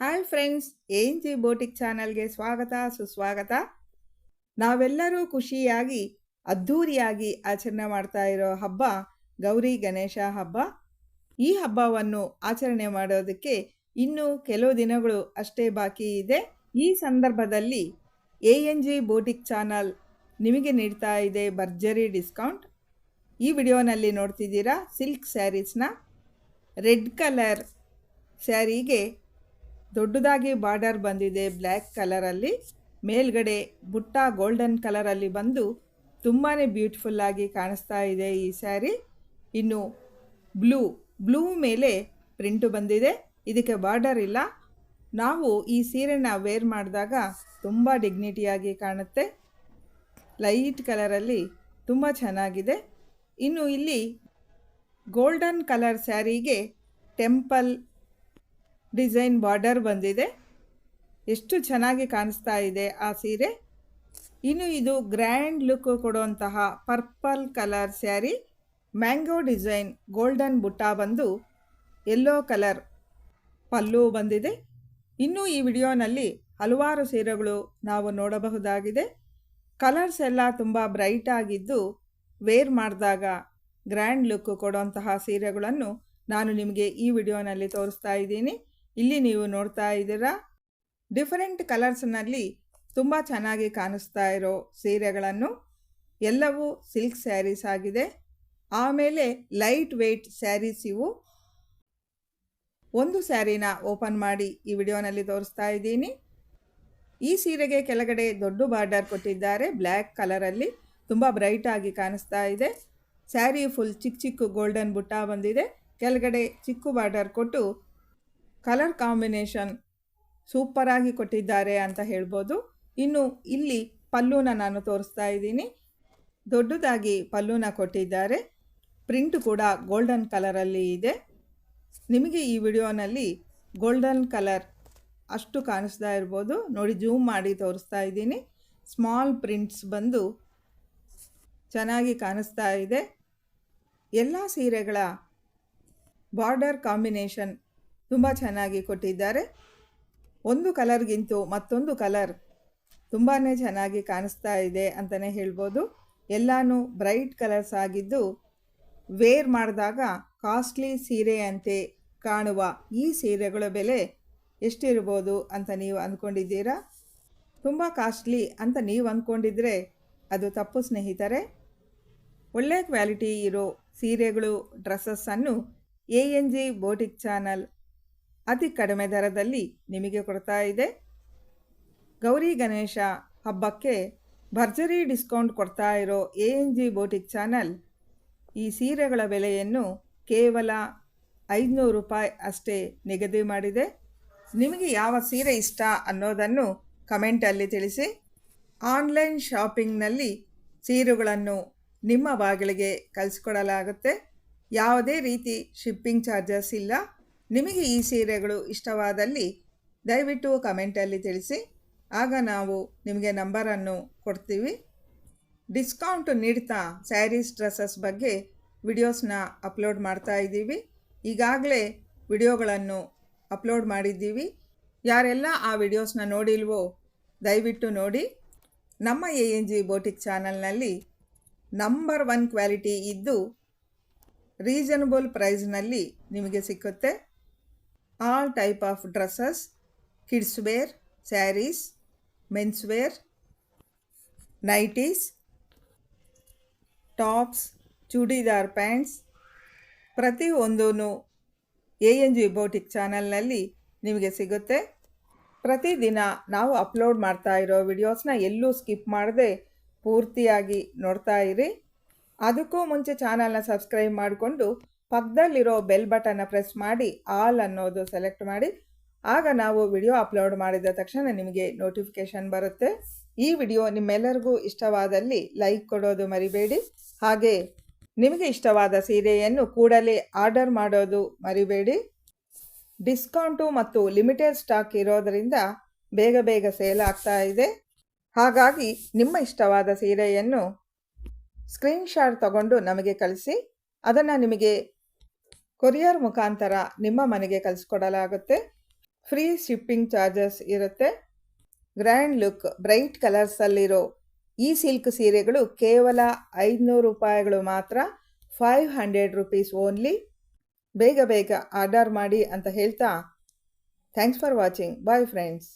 Hi friends, ಎ.ಎನ್.ಜಿ boutique ಚಾನಲ್ಗೆ ಸ್ವಾಗತ ಸುಸ್ವಾಗತ. ನಾವೆಲ್ಲರೂ ಖುಷಿಯಾಗಿ ಅದ್ಧೂರಿಯಾಗಿ ಆಚರಣೆ ಮಾಡ್ತಾ ಇರೋ ಹಬ್ಬ ಗೌರಿ ಗಣೇಶ ಹಬ್ಬ. ಈ ಹಬ್ಬವನ್ನು ಆಚರಣೆ ಮಾಡೋದಕ್ಕೆ ಇನ್ನೂ ಕೆಲವು ದಿನಗಳು ಅಷ್ಟೇ ಬಾಕಿ ಇದೆ. ಈ ಸಂದರ್ಭದಲ್ಲಿ ಎ.ಎನ್.ಜಿ ಬೋಟಿಕ್ ಚಾನಲ್ ನಿಮಗೆ ನೀಡ್ತಾ ಇದೆ ಭರ್ಜರಿ ಡಿಸ್ಕೌಂಟ್. ಈ ವಿಡಿಯೋನಲ್ಲಿ ನೋಡ್ತಿದ್ದೀರಾ ಸಿಲ್ಕ್ ಸ್ಯಾರೀಸ್ನ. ರೆಡ್ ಕಲರ್ ಸ್ಯಾರಿಗೆ ದೊಡ್ಡದಾಗಿ ಬಾರ್ಡರ್ ಬಂದಿದೆ ಬ್ಲ್ಯಾಕ್ ಕಲರಲ್ಲಿ. ಮೇಲ್ಗಡೆ ಬುಟ್ಟ ಗೋಲ್ಡನ್ ಕಲರಲ್ಲಿ ಬಂದು ತುಂಬಾ ಬ್ಯೂಟಿಫುಲ್ಲಾಗಿ ಕಾಣಿಸ್ತಾ ಇದೆ ಈ ಸ್ಯಾರಿ. ಇನ್ನು ಬ್ಲೂ ಮೇಲೆ ಪ್ರಿಂಟು ಬಂದಿದೆ. ಇದಕ್ಕೆ ಬಾರ್ಡರ್ ಇಲ್ಲ. ನಾವು ಈ ಸೀರೆನ ವೇರ್ ಮಾಡಿದಾಗ ತುಂಬ ಡಿಗ್ನಿಟಿಯಾಗಿ ಕಾಣುತ್ತೆ. ಲೈಟ್ ಕಲರಲ್ಲಿ ತುಂಬ ಚೆನ್ನಾಗಿದೆ. ಇನ್ನು ಇಲ್ಲಿ ಗೋಲ್ಡನ್ ಕಲರ್ ಸ್ಯಾರಿಗೆ ಟೆಂಪಲ್ ಡಿಸೈನ್ ಬಾರ್ಡರ್ ಬಂದಿದೆ. ಎಷ್ಟು ಚೆನ್ನಾಗಿ ಕಾಣಿಸ್ತಾ ಇದೆ ಆ ಸೀರೆ. ಇನ್ನು ಇದು ಗ್ರ್ಯಾಂಡ್ ಲುಕ್ ಕೊಡುವಂತಹ purple colour sari. Mango design golden ಬುಟ್ಟ ಬಂದು ಯೆಲ್ಲೋ ಕಲರ್ ಪಲ್ಲು ಬಂದಿದೆ. ಇನ್ನು ಈ ವಿಡಿಯೋನಲ್ಲಿ ಹಲವಾರು ಸೀರೆಗಳು ನಾವು ನೋಡಬಹುದಾಗಿದೆ. ಕಲರ್ಸ್ ಎಲ್ಲ ತುಂಬ ಬ್ರೈಟ್ ಆಗಿದ್ದು ವೇರ್ ಮಾಡಿದಾಗ ಗ್ರ್ಯಾಂಡ್ ಲುಕ್ ಕೊಡುವಂತಹ ಸೀರೆಗಳನ್ನು ನಾನು ನಿಮಗೆ ಈ ವಿಡಿಯೋನಲ್ಲಿ ತೋರಿಸ್ತಾ ಇದ್ದೀನಿ. ಇಲ್ಲಿ ನೀವು ನೋಡ್ತಾ ಇದ್ದೀರಾ ಡಿಫರೆಂಟ್ ಕಲರ್ಸ್ನಲ್ಲಿ ತುಂಬ ಚೆನ್ನಾಗಿ ಕಾಣಿಸ್ತಾ ಇರೋ ಸೀರೆಗಳನ್ನು. ಎಲ್ಲವೂ ಸಿಲ್ಕ್ ಸ್ಯಾರೀಸ್ ಆಗಿದೆ. ಆಮೇಲೆ ಲೈಟ್ ವೆಯ್ಟ್ ಸ್ಯಾರೀಸ್ ಇವು. ಒಂದು ಸ್ಯಾರಿನ ಓಪನ್ ಮಾಡಿ ಈ ವಿಡಿಯೋನಲ್ಲಿ ತೋರಿಸ್ತಾ ಇದ್ದೀನಿ. ಈ ಸೀರೆಗೆ ಕೆಳಗಡೆ ದೊಡ್ಡ ಬಾರ್ಡರ್ ಕೊಟ್ಟಿದ್ದಾರೆ ಬ್ಲ್ಯಾಕ್ ಕಲರಲ್ಲಿ. ತುಂಬ ಬ್ರೈಟ್ ಆಗಿ ಕಾಣಿಸ್ತಾ ಇದೆ. ಸ್ಯಾರಿ ಫುಲ್ ಚಿಕ್ಕ ಗೋಲ್ಡನ್ ಬುಟ್ಟ ಬಂದಿದೆ. ಕೆಳಗಡೆ ಚಿಕ್ಕ ಬಾರ್ಡರ್ ಕೊಟ್ಟು ಕಲರ್ ಕಾಂಬಿನೇಷನ್ ಸೂಪರಾಗಿ ಕೊಟ್ಟಿದ್ದಾರೆ ಅಂತ ಹೇಳ್ಬೋದು. ಇನ್ನು ಇಲ್ಲಿ ಪಲ್ಲುನ ನಾನು ತೋರಿಸ್ತಾ ಇದ್ದೀನಿ. ದೊಡ್ಡದಾಗಿ ಪಲ್ಲುನ ಕೊಟ್ಟಿದ್ದಾರೆ. ಪ್ರಿಂಟ್ ಕೂಡ ಗೋಲ್ಡನ್ ಕಲರಲ್ಲಿ ಇದೆ. ನಿಮಗೆ ಈ ವಿಡಿಯೋನಲ್ಲಿ ಗೋಲ್ಡನ್ ಕಲರ್ ಅಷ್ಟು ಕಾಣಿಸ್ತಾ ಇರ್ಬೋದು. ನೋಡಿ, ಜೂಮ್ ಮಾಡಿ ತೋರಿಸ್ತಾ ಇದ್ದೀನಿ. ಸ್ಮಾಲ್ ಪ್ರಿಂಟ್ಸ್ ಬಂದು ಚೆನ್ನಾಗಿ ಕಾಣಿಸ್ತಾ ಇದೆ. ಎಲ್ಲ ಸೀರೆಗಳ ಬಾರ್ಡರ್ ಕಾಂಬಿನೇಷನ್ ತುಂಬ ಚೆನ್ನಾಗಿ ಕೊಟ್ಟಿದ್ದಾರೆ. ಒಂದು ಕಲರ್ಗಿಂತೂ ಮತ್ತೊಂದು ಕಲರ್ ತುಂಬಾ ಚೆನ್ನಾಗಿ ಕಾಣಿಸ್ತಾ ಇದೆ ಅಂತಲೇ ಹೇಳ್ಬೋದು. ಎಲ್ಲನೂ ಬ್ರೈಟ್ ಕಲರ್ಸ್ ಆಗಿದ್ದು ವೇರ್ ಮಾಡಿದಾಗ ಕಾಸ್ಟ್ಲಿ ಸೀರೆಯಂತೆ ಕಾಣುವ ಈ ಸೀರೆಗಳ ಬೆಲೆ ಎಷ್ಟಿರ್ಬೋದು ಅಂತ ನೀವು ಅಂದ್ಕೊಂಡಿದ್ದೀರಾ? ತುಂಬ ಕಾಸ್ಟ್ಲಿ ಅಂತ ನೀವು ಅಂದ್ಕೊಂಡಿದ್ರೆ ಅದು ತಪ್ಪು ಸ್ನೇಹಿತರೆ. ಒಳ್ಳೆ ಕ್ವಾಲಿಟಿ ಇರೋ ಸೀರೆಗಳು, ಡ್ರೆಸ್ಸಸ್ಸನ್ನು ಎ.ಎನ್.ಜಿ ಬೋಟಿಕ್ ಚಾನಲ್ ಅತಿ ಕಡಿಮೆ ದರದಲ್ಲಿ ನಿಮಗೆ ಕೊಡ್ತಾ ಇದೆ. ಗೌರಿ ಗಣೇಶ ಹಬ್ಬಕ್ಕೆ ಭರ್ಜರಿ ಡಿಸ್ಕೌಂಟ್ ಕೊಡ್ತಾ ಇರೋ ಎ.ಎನ್.ಜಿ ಬೋಟಿಕ್ ಚಾನಲ್ ಈ ಸೀರೆಗಳ ಬೆಲೆಯನ್ನು ಕೇವಲ 500 ರೂಪಾಯಿ ಅಷ್ಟೇ ನಿಗದಿ ಮಾಡಿದೆ. ನಿಮಗೆ ಯಾವ ಸೀರೆ ಇಷ್ಟ ಅನ್ನೋದನ್ನು ಕಮೆಂಟಲ್ಲಿ ತಿಳಿಸಿ. ಆನ್ಲೈನ್ ಶಾಪಿಂಗ್ನಲ್ಲಿ ಸೀರೆಗಳನ್ನು ನಿಮ್ಮ ಬಾಗಿಲಿಗೆ ಕಳಿಸ್ಕೊಡಲಾಗುತ್ತೆ. ಯಾವುದೇ ರೀತಿ ಶಿಪ್ಪಿಂಗ್ ಚಾರ್ಜಸ್ ಇಲ್ಲ. ನಿಮಗೆ ಈ ಸೀರೆಗಳು ಇಷ್ಟವಾದಲ್ಲಿ ದಯವಿಟ್ಟು ಕಮೆಂಟಲ್ಲಿ ತಿಳಿಸಿ. ಆಗ ನಾವು ನಿಮಗೆ ನಂಬರನ್ನು ಕೊಡ್ತೀವಿ. ಡಿಸ್ಕೌಂಟ್ ನೀಡ್ತಾ ಸ್ಯಾರೀಸ್, ಡ್ರೆಸ್ಸಸ್ ಬಗ್ಗೆ ವಿಡಿಯೋಸ್ನ ಅಪ್ಲೋಡ್ ಮಾಡ್ತಾ ಇದ್ದೀವಿ. ಈಗಾಗಲೇ ವಿಡಿಯೋಗಳನ್ನು ಅಪ್ಲೋಡ್ ಮಾಡಿದ್ದೀವಿ. ಯಾರೆಲ್ಲ ಆ ವಿಡಿಯೋಸ್ನ ನೋಡಿಲ್ವೋ ದಯವಿಟ್ಟು ನೋಡಿ. ನಮ್ಮ ಎ.ಎನ್.ಜಿ ಬೋಟಿಕ್ ಚಾನಲ್ನಲ್ಲಿ ನಂಬರ್ 1 ಕ್ವಾಲಿಟಿ ಇದ್ದು ರೀಸನಬಲ್ ಪ್ರೈಸ್ನಲ್ಲಿ ನಿಮಗೆ ಸಿಕ್ಕುತ್ತೆ. All type of dresses, kids wear, saris, men's wear, nighties, tops, churidar pants ಪ್ರತಿಯೊಂದೂ ಎ.ಎನ್.ಜಿ ಬೋಟಿಕ್ ಚಾನಲ್ನಲ್ಲಿ ನಿಮಗೆ ಸಿಗುತ್ತೆ. ಪ್ರತಿದಿನ ನಾವು ಅಪ್ಲೋಡ್ ಮಾಡ್ತಾ ಇರೋ ವಿಡಿಯೋಸ್ನ ಎಲ್ಲೂ ಸ್ಕಿಪ್ ಮಾಡದೆ ಪೂರ್ತಿಯಾಗಿ ನೋಡ್ತಾ ಇರಿ. ಅದಕ್ಕೂ ಮುಂಚೆ ಚಾನಲ್ನ ಸಬ್ಸ್ಕ್ರೈಬ್ ಮಾಡಿಕೊಂಡು ಪಕ್ಕದಲ್ಲಿರೋ ಬೆಲ್ ಬಟನ್ನ ಪ್ರೆಸ್ ಮಾಡಿ ಆಲ್ ಅನ್ನೋದು ಸೆಲೆಕ್ಟ್ ಮಾಡಿ. ಆಗ ನಾವು ವಿಡಿಯೋ ಅಪ್ಲೋಡ್ ಮಾಡಿದ ತಕ್ಷಣ ನಿಮಗೆ ನೋಟಿಫಿಕೇಷನ್ ಬರುತ್ತೆ. ಈ ವಿಡಿಯೋ ನಿಮ್ಮೆಲ್ಲರಿಗೂ ಇಷ್ಟವಾದಲ್ಲಿ ಲೈಕ್ ಕೊಡೋದು ಮರಿಬೇಡಿ. ಹಾಗೆ ನಿಮಗೆ ಇಷ್ಟವಾದ ಸೀರೆಯನ್ನು ಕೂಡಲೇ ಆರ್ಡರ್ ಮಾಡೋದು ಮರಿಬೇಡಿ. ಡಿಸ್ಕೌಂಟು ಮತ್ತು ಲಿಮಿಟೆಡ್ ಸ್ಟಾಕ್ ಇರೋದರಿಂದ ಬೇಗ ಸೇಲ್ ಆಗ್ತಾ ಇದೆ. ಹಾಗಾಗಿ ನಿಮ್ಮ ಇಷ್ಟವಾದ ಸೀರೆಯನ್ನು ಸ್ಕ್ರೀನ್ಶಾಟ್ ತಗೊಂಡು ನಮಗೆ ಕಳಿಸಿ. ಅದನ್ನು ನಿಮಗೆ ಕೊರಿಯರ್ ಮುಖಾಂತರ ನಿಮ್ಮ ಮನೆಗೆ ಕಳಿಸ್ಕೊಡಲಾಗುತ್ತೆ. ಫ್ರೀ ಶಿಪ್ಪಿಂಗ್ ಚಾರ್ಜಸ್ ಇರುತ್ತೆ. ಗ್ರ್ಯಾಂಡ್ ಲುಕ್ ಬ್ರೈಟ್ ಕಲರ್ಸಲ್ಲಿರೋ ಈ ಸಿಲ್ಕ್ ಸೀರೆಗಳು ಕೇವಲ 500 ರೂಪಾಯಿಗಳು ಮಾತ್ರ, 500 ರುಪೀಸ್ ಓನ್ಲಿ. ಬೇಗ ಬೇಗ ಆರ್ಡರ್ ಮಾಡಿ ಅಂತ ಹೇಳ್ತಾ thanks for watching. Bye friends.